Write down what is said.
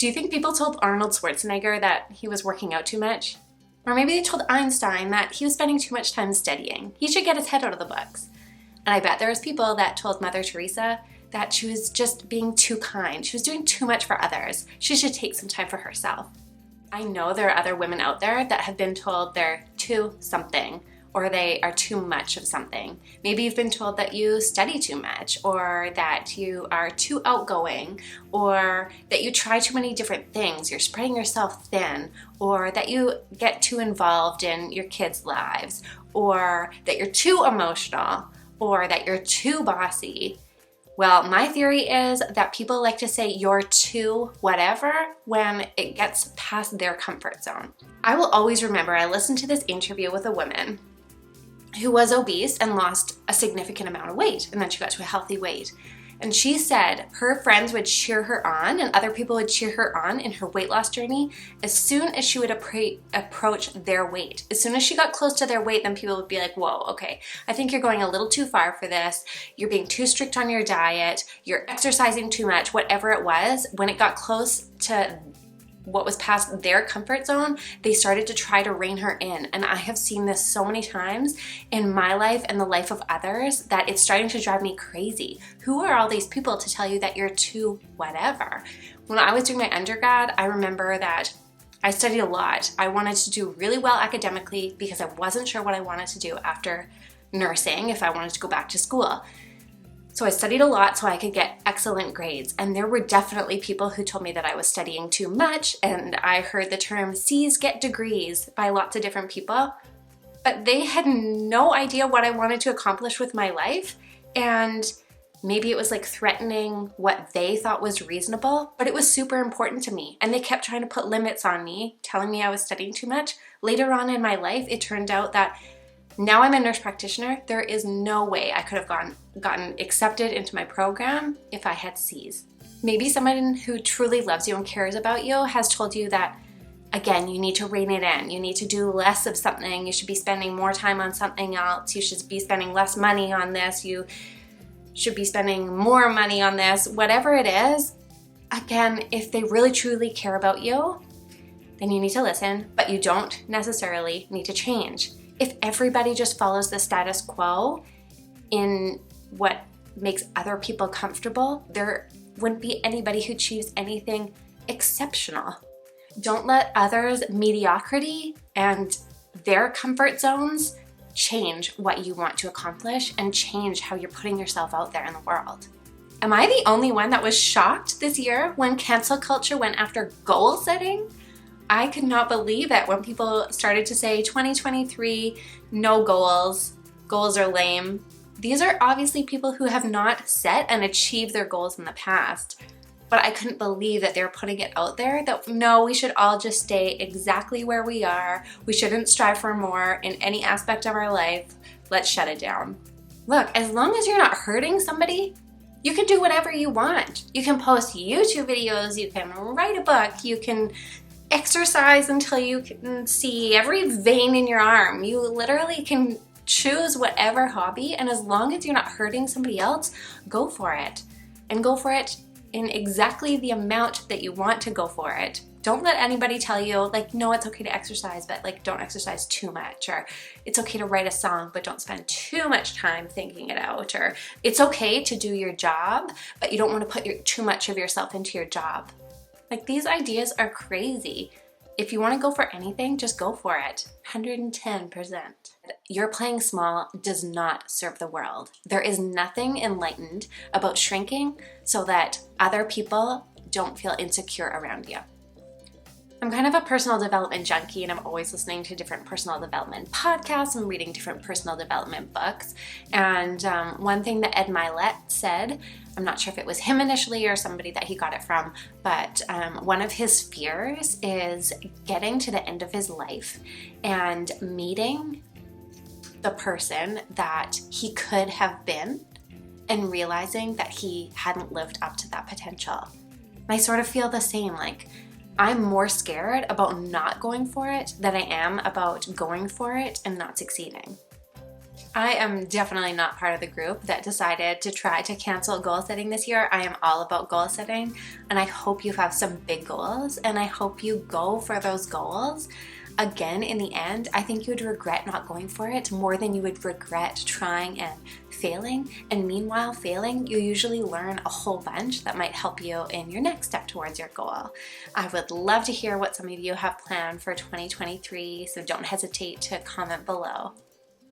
Do you think people told Arnold Schwarzenegger that he was working out too much? Or maybe they told Einstein that he was spending too much time studying. He should get his head out of the books. And I bet there was people that told Mother Teresa that she was just being too kind. She was doing too much for others. She should take some time for herself. I know there are other women out there that have been told they're too something, or they are too much of something. Maybe you've been told that you study too much, or that you are too outgoing, or that you try too many different things, you're spreading yourself thin, or that you get too involved in your kids' lives, or that you're too emotional, or that you're too bossy. Well, my theory is that people like to say you're too whatever when it gets past their comfort zone. I will always remember I listened to this interview with a woman who was obese and lost a significant amount of weight, and then she got to a healthy weight. And she said her friends would cheer her on and other people would cheer her on in her weight loss journey as soon as she would approach their weight. As soon as she got close to their weight, then people would be like, whoa, okay, I think you're going a little too far for this. You're being too strict on your diet. You're exercising too much, whatever it was. When it got close to what was past their comfort zone, they started to try to rein her in. And I have seen this so many times in my life and the life of others that it's starting to drive me crazy. Who are all these people to tell you that you're too whatever? When I was doing my undergrad, I remember that I studied a lot. I wanted to do really well academically because I wasn't sure what I wanted to do after nursing, if I wanted to go back to school. So I studied a lot so I could get excellent grades. And there were definitely people who told me that I was studying too much, and I heard the term C's get degrees by lots of different people, but they had no idea what I wanted to accomplish with my life. And maybe it was like threatening what they thought was reasonable, but it was super important to me. And they kept trying to put limits on me, telling me I was studying too much. Later on in my life, it turned out that now I'm a nurse practitioner. There is no way I could have gotten accepted into my program if I had C's. Maybe someone who truly loves you and cares about you has told you that, again, you need to rein it in. You need to do less of something. You should be spending more time on something else. You should be spending less money on this. You should be spending more money on this. Whatever it is, again, if they really truly care about you, then you need to listen, but you don't necessarily need to change. If everybody just follows the status quo in what makes other people comfortable, there wouldn't be anybody who achieves anything exceptional. Don't let others' mediocrity and their comfort zones change what you want to accomplish and change how you're putting yourself out there in the world. Am I the only one that was shocked this year when cancel culture went after goal setting? I could not believe it when people started to say 2023, no goals, goals are lame. These are obviously people who have not set and achieved their goals in the past. But I couldn't believe that they're putting it out there that no, we should all just stay exactly where we are. We shouldn't strive for more in any aspect of our life. Let's shut it down. Look, as long as you're not hurting somebody, you can do whatever you want. You can post YouTube videos, you can write a book, you can exercise until you can see every vein in your arm. You literally can choose whatever hobby, and as long as you're not hurting somebody else, go for it. And go for it in exactly the amount that you want to go for it. Don't let anybody tell you, like, no, it's okay to exercise, but like, don't exercise too much, or it's okay to write a song, but don't spend too much time thinking it out, or it's okay to do your job, but you don't want to put too much of yourself into your job. Like, these ideas are crazy. If you want to go for anything, just go for it. 110%. Your playing small does not serve the world. There is nothing enlightened about shrinking so that other people don't feel insecure around you. I'm kind of a personal development junkie, and I'm always listening to different personal development podcasts and reading different personal development books. And one thing that Ed Milet said, I'm not sure if it was him initially or somebody that he got it from, but one of his fears is getting to the end of his life and meeting the person that he could have been and realizing that he hadn't lived up to that potential. And I sort of feel the same, like, I'm more scared about not going for it than I am about going for it and not succeeding. I am definitely not part of the group that decided to try to cancel goal setting this year. I am all about goal setting, and I hope you have some big goals, and I hope you go for those goals. Again, in the end, I think you would regret not going for it more than you would regret trying and failing. And meanwhile, failing, you usually learn a whole bunch that might help you in your next step towards your goal. I would love to hear what some of you have planned for 2023, so don't hesitate to comment below.